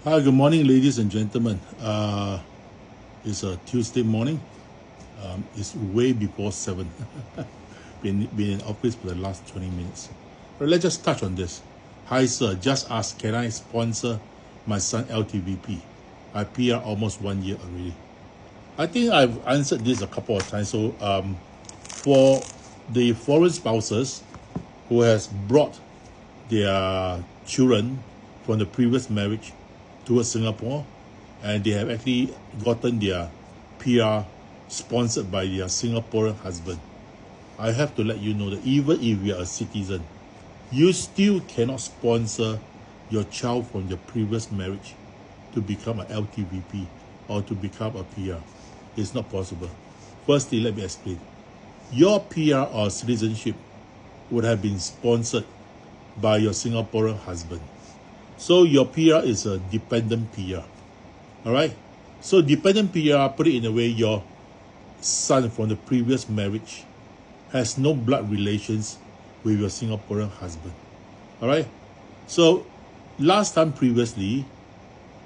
Hi, good morning, ladies and gentlemen. It's a Tuesday morning. It's way before 7. been in office for the last 20 minutes. But let's just touch on this. Hi, sir. Just ask, can I sponsor my son LTVP? I PR almost 1 year already. I think I've answered this a couple of times. So, for the foreign spouses who has brought their children from the previous marriage towards Singapore, and they have actually gotten their PR sponsored by their Singaporean husband. I have to let you know that even if you are a citizen, you still cannot sponsor your child from your previous marriage to become an LTVP or to become a PR. It's not possible. Firstly, let me explain. Your PR or citizenship would have been sponsored by your Singaporean husband. So your PR is a dependent PR. All right? So dependent PR, put it in a way, your son from the previous marriage has no blood relations with your Singaporean husband. All right? So last time previously,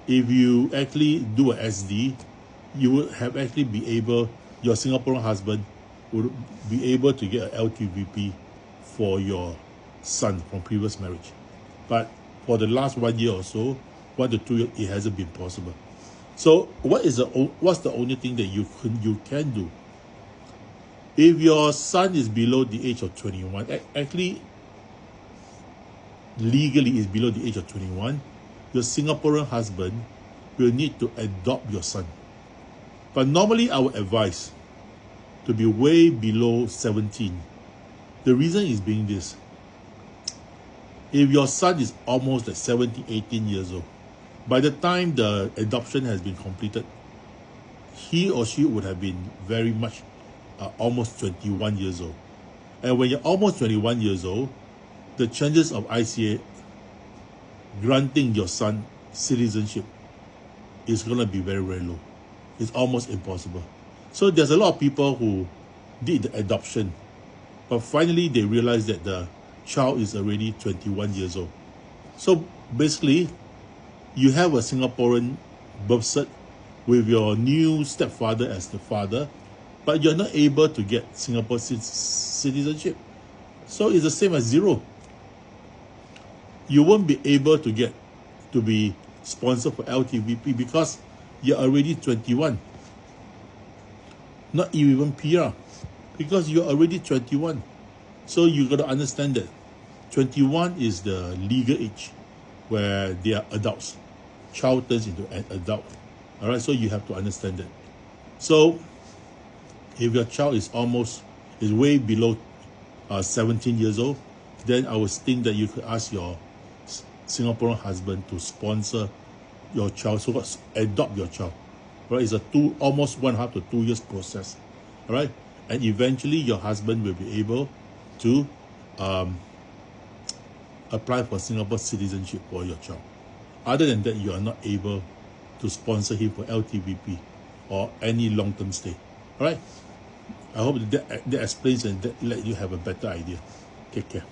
if you actually do a SD, you would have actually be able, your Singaporean husband would be able to get an LTVP for your son from previous marriage. But for the last 1 year or so, 1 to 2 years, it hasn't been possible. So what's the only thing that you can do? If your son is below the age of 21, actually legally is below the age of 21, your Singaporean husband will need to adopt your son. But normally I would advise to be way below 17. The reason is being this. If your son is almost like 17, 18 years old, by the time the adoption has been completed, he or she would have been very much almost 21 years old. And when you're almost 21 years old, the chances of ICA granting your son citizenship is going to be very, very low. It's almost impossible. So there's a lot of people who did the adoption, but finally they realized that the child is already 21 years old. So basically, you have a Singaporean birth cert with your new stepfather as the father, but you're not able to get Singapore citizenship. So it's the same as zero. You won't be able to get to be sponsored for LTVP because you're already 21. Not even PR, because you're already 21. So you got to understand that 21 is the legal age where they are adults. Child turns into an adult. All right, so you have to understand that. So if your child is way below 17 years old, then I would think that you could ask your Singaporean husband to sponsor your child, so adopt your child. Right, it's a almost 1.5 to 2 years process. All right, and eventually your husband will be able to apply for Singapore citizenship for your child. Other than that, you are not able to sponsor him for LTVP or any long-term stay. All right, I hope that explains and that let you have a better idea. Take care.